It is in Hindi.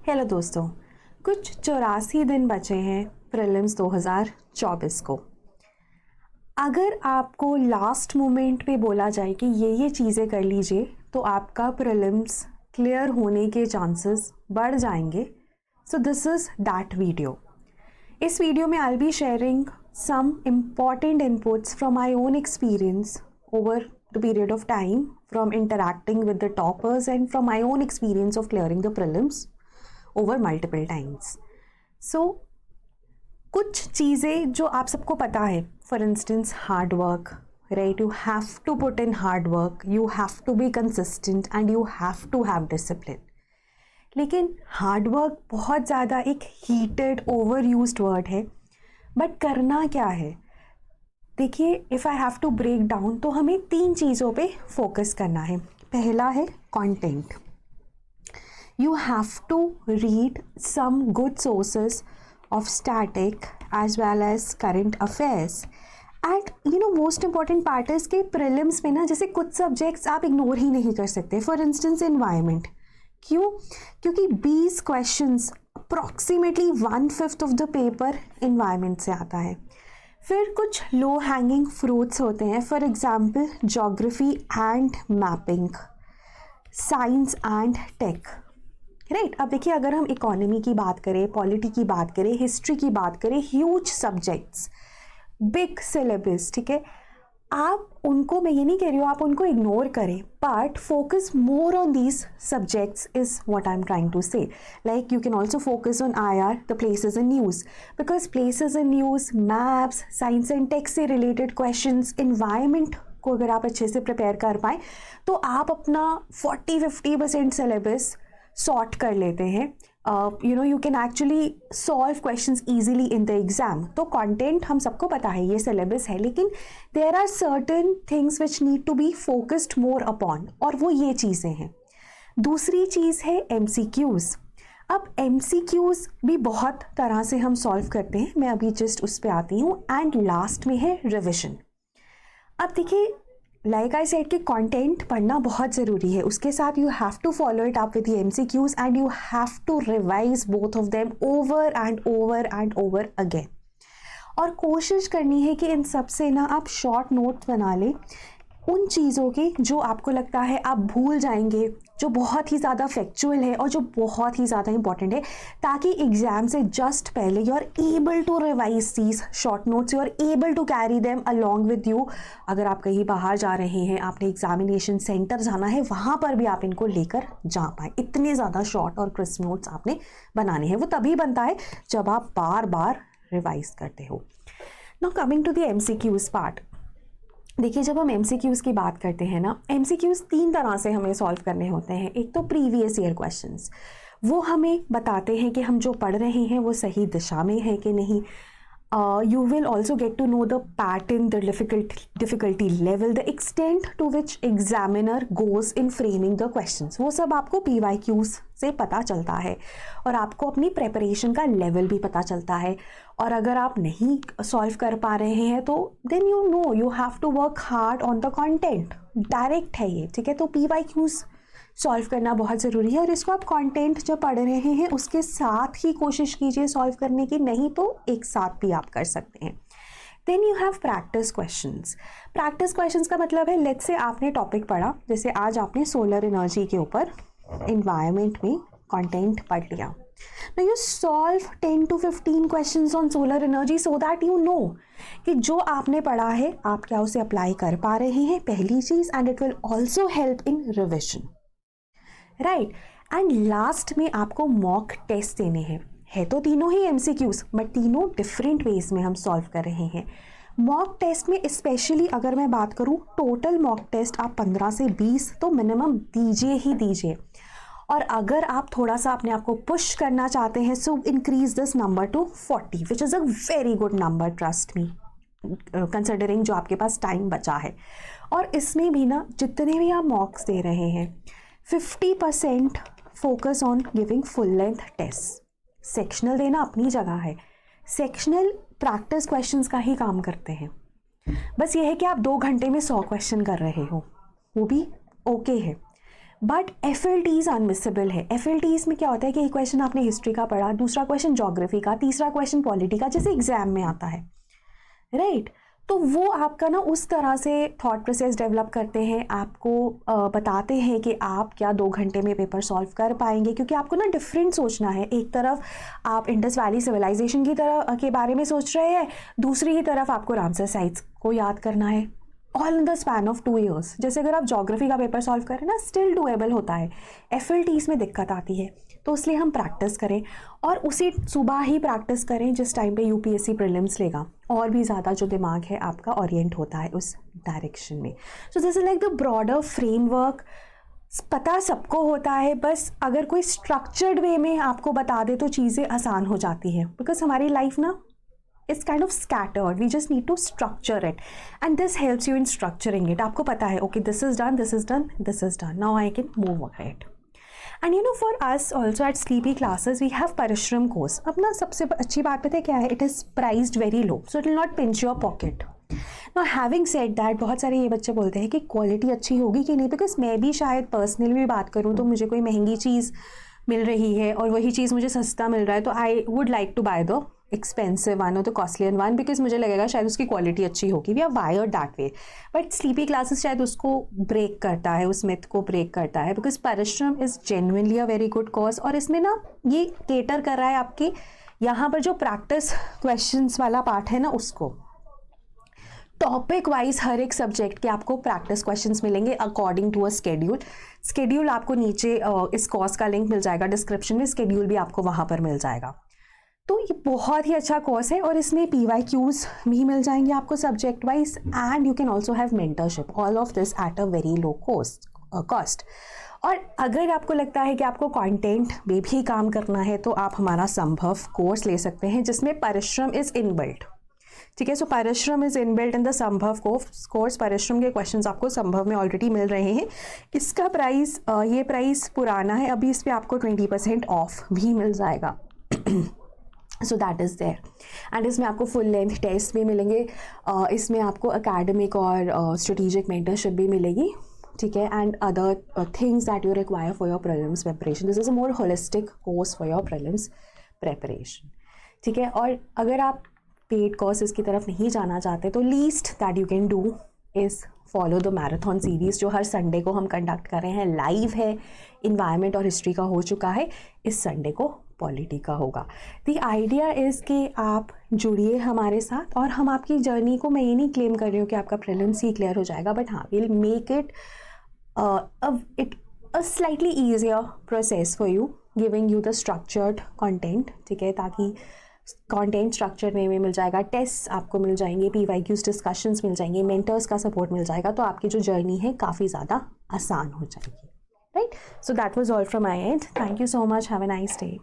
हेलो दोस्तों, कुछ 84 दिन बचे हैं प्रीलिम्स 2024 को। अगर आपको लास्ट मोमेंट पे बोला जाए कि ये चीज़ें कर लीजिए तो आपका प्रीलिम्स क्लियर होने के चांसेस बढ़ जाएंगे। So this is that video. इस वीडियो में I be sharing some important inputs from my own experience over the period of time, from interacting with the toppers and from my own experience of clearing the prelims over multiple times. So कुछ चीज़ें जो आप सबको पता है, for instance hard work, right? You have to put in hard work, you have to be consistent and you have to have discipline. लेकिन हार्ड वर्क बहुत ज़्यादा एक हीटेड ओवर यूज्ड वर्ड है, बट करना क्या है? देखिए, if I have to break down तो हमें 3 चीज़ों पे फोकस करना है। पहला है content. You have to read some good sources of static as well as current affairs and most important part है इसके प्रीलिम्स में ना, जैसे कुछ सब्जेक्ट्स आप इग्नोर ही नहीं कर सकते। For instance environment. क्यों? क्योंकि 20 questions approximately 1/5 of the paper environment से आता है। फिर कुछ लो हैंगिंग फ्रूट्स होते हैं, for example geography and mapping, science and tech, right. अब देखिए, अगर हम इकोनॉमी की बात करें, पॉलिटी की बात करें, हिस्ट्री की बात करें, ह्यूज सब्जेक्ट्स, बिग सिलेबस, ठीक है, आप उनको, मैं ये नहीं कह रही हूँ आप उनको इग्नोर करें, but focus more on these subjects is what I am trying to say. Like you can also focus on IR, the places in news, because places in news, maps, science and tech से रिलेटेड क्वेश्चंस, इन्वायरमेंट को अगर आप अच्छे से प्रिपेयर कर पाएँ तो आप अपना 40-50% सिलेबस सॉर्ट कर लेते हैं। You can actually solve questions easily in the exam. तो कंटेंट हम सबको पता है, ये सिलेबस है, लेकिन there are certain things which need to be focused more upon, और वो ये चीज़ें हैं। दूसरी चीज़ है MCQs। अब MCQs भी बहुत तरह से हम सॉल्व करते हैं, मैं अभी जस्ट उस पर आती हूँ। एंड लास्ट में है रिविजन। अब देखिए, लाइक आई सेड कि कंटेंट पढ़ना बहुत ज़रूरी है, उसके साथ you have to follow it up with MCQs and you have to revise both of them over and over and over again. और कोशिश करनी है कि इन सब से ना आप शॉर्ट नोट्स बना लें उन चीज़ों के जो आपको लगता है आप भूल जाएंगे, जो बहुत ही ज़्यादा फैक्चुअल है और जो बहुत ही ज़्यादा इंपॉर्टेंट है, ताकि एग्ज़ाम से जस्ट पहले you are able to revise these short notes, you are able to carry them along with you. अगर आप कहीं बाहर जा रहे हैं, आपने एग्जामिनेशन सेंटर जाना है, वहाँ पर भी आप इनको लेकर जा पाएँ। इतने ज़्यादा शॉर्ट और क्रिस्प नोट्स आपने बनाने हैं। वो तभी बनता है जब आप बार बार रिवाइज करते हो। Now coming to the MCQs part. देखिए, जब हम MCQs की बात करते हैं ना, MCQs 3 तरह से हमें सॉल्व करने होते हैं। एक तो प्रीवियस ईयर क्वेश्चंस, वो हमें बताते हैं कि हम जो पढ़ रहे हैं वो सही दिशा में है कि नहीं। You will also get to know the pattern, the difficulty level, the extent to which examiner goes in framing the questions. वो सब आपको PYQs से पता चलता है और आपको अपनी प्रेपरेशन का लेवल भी पता चलता है। और अगर आप नहीं सॉल्व कर पा रहे हैं तो then you have to work hard on the content. Direct है ये, ठीक है। तो PYQs सॉल्व करना बहुत ज़रूरी है और इसको आप कंटेंट जब पढ़ रहे हैं उसके साथ ही कोशिश कीजिए सॉल्व करने की, नहीं तो एक साथ भी आप कर सकते हैं। Then you have practice questions. Practice questions का मतलब है, लेट्स से आपने टॉपिक पढ़ा, जैसे आज आपने सोलर एनर्जी के ऊपर एनवायरनमेंट में कंटेंट पढ़ लिया। Now you solve 10 to 15 questions on solar energy so that you know कि जो आपने पढ़ा है आप क्या उसे अप्लाई कर पा रहे हैं, पहली चीज़। And it will also help in revision, right. And last में आपको मॉक टेस्ट देने हैं। है तो तीनों ही MCQs, बट तीनों डिफरेंट वेज में हम सॉल्व कर रहे हैं। मॉक टेस्ट में स्पेशली अगर मैं बात करूँ, टोटल मॉक टेस्ट आप 15 से 20 तो मिनिमम दीजिए ही दीजिए। और अगर आप थोड़ा सा अपने आप को पुश करना चाहते हैं, so increase this number two 40, which is a very good number, trust me, considering जो आपके पास टाइम बचा है। और इसमें भी ना, जितने भी आप मॉक्स दे रहे हैं, 50% focus on giving full length test. Sectional देना अपनी जगह है, सेक्शनल प्रैक्टिस क्वेश्चंस का ही काम करते हैं। बस ये है कि आप 2 घंटे में 100 क्वेश्चन कर रहे हो, वो भी ओके है, बट FLTs अनमिसेबल है। FLTs में क्या होता है कि एक क्वेश्चन आपने हिस्ट्री का पढ़ा, दूसरा क्वेश्चन ज्योग्राफी का, तीसरा क्वेश्चन पॉलिटी का, जैसे एग्जाम में आता है, राइट? तो वो आपका ना उस तरह से थॉट प्रोसेस डेवलप करते हैं, आपको बताते हैं कि आप क्या 2 घंटे में पेपर सॉल्व कर पाएंगे, क्योंकि आपको ना डिफरेंट सोचना है। एक तरफ आप इंडस वैली सिविलाइजेशन की तरह के बारे में सोच रहे हैं, दूसरी ही तरफ आपको रामसर साइट्स को याद करना है, all in the span of 2 years। जैसे अगर आप ज्योग्राफी का पेपर सॉल्व करें ना, स्टिल डूएबल होता है। FLTs में दिक्कत आती है, तो इसलिए हम प्रैक्टिस करें, और उसी सुबह ही प्रैक्टिस करें जिस टाइम पे UPSC प्रीलिम्स लेगा, और भी ज़्यादा जो दिमाग है आपका ओरिएंट होता है उस डायरेक्शन में। So this is like the broader framework. पता सबको होता है, बस अगर कोई स्ट्रक्चर्ड वे में आपको बता दे तो चीज़ें आसान हो जाती हैं, बिकॉज हमारी लाइफ ना it's kind of scattered, we just need to structure it, and this helps you in structuring it. आपको पता है okay this is done, this is done, this is done, now I can move ahead. And you know for us also at sleepy classes we have Parishram course. अब ना सबसे अच्छी बात पता है क्या है, it is priced very low, so it will not pinch your pocket. Now having said that, बहुत सारे ये बच्चे बोलते हैं कि क्वालिटी अच्छी होगी कि नहीं, बिकॉज मैं भी शायद पर्सनली भी बात करूँ तो मुझे कोई महंगी चीज़ मिल रही है और वही चीज़ मुझे सस्ता मिल रहा है, तो I would like to buy the expensive one और द कॉस्टली वन, बिकॉज मुझे लगेगा शायद उसकी क्वालिटी अच्छी होगी। We are wired that way. But sleepy classes शायद उसको ब्रेक करता है, उस मिथ को ब्रेक करता है, बिकॉज परिश्रम is genuinely a very good cause, और इसमें ना ये केटर कर रहा है आपके यहाँ पर जो प्रैक्टिस क्वेश्चंस वाला पार्ट है ना, उसको टॉपिक वाइज हर एक सब्जेक्ट के आपको प्रैक्टिस क्वेश्चंस मिलेंगे अकॉर्डिंग टू अ स्केड्यूल आपको नीचे इस कोर्स का लिंक मिल जाएगा डिस्क्रिप्शन में, स्केड्यूल भी आपको वहाँ पर मिल जाएगा। तो ये बहुत ही अच्छा कोर्स है, और इसमें PYQs भी मिल जाएंगे आपको subject wise, and you can also have mentorship, all of this at a very low cost. और अगर आपको लगता है कि आपको कंटेंट में भी काम करना है तो आप हमारा संभव कोर्स ले सकते हैं, जिसमें परिश्रम इज़ इनबिल्ट। ठीक है, सो परिश्रम इज इनबिल्ट इन द संभव कोर्स। परिश्रम के क्वेश्चंस आपको संभव में ऑलरेडी मिल रहे हैं। इसका प्राइस ये प्राइस पुराना है, अभी इस पर आपको 20% ऑफ भी मिल जाएगा। So that is there, and इसमें आपको फुल लेंथ टेस्ट भी मिलेंगे, इसमें आपको एकेडमिक और स्ट्रेटेजिक मेंटरशिप भी मिलेगी, ठीक है, and other things that you require for your prelims preparation. This is a more holistic course for your prelims preparation, ठीक है। और अगर आप पेड कोर्सेज की तरफ नहीं जाना चाहते तो least that you can do is follow the marathon series, जो हर संडे को हम कंडक्ट कर रहे हैं, लाइव है। इन्वायरमेंट और हिस्ट्री का हो चुका है, इस संडे को पॉलिटी का होगा। द आइडिया इज़ कि आप जुड़िए हमारे साथ, और हम आपकी जर्नी को, मैं ये नहीं क्लेम कर रही हूँ कि आपका प्रीलिम्स ही क्लियर हो जाएगा, बट हाँ will make it a slightly easier process for you, giving you the structured content, ठीक है, ताकि कंटेंट स्ट्रक्चर वे में मिल जाएगा, टेस्ट आपको मिल जाएंगे, PYQs डिस्कशंस मिल जाएंगे, मेंटर्स का सपोर्ट मिल जाएगा, तो आपकी जो जर्नी है काफ़ी ज़्यादा आसान हो जाएगी, right. So that was all from my and, thank you so much, have a nice day.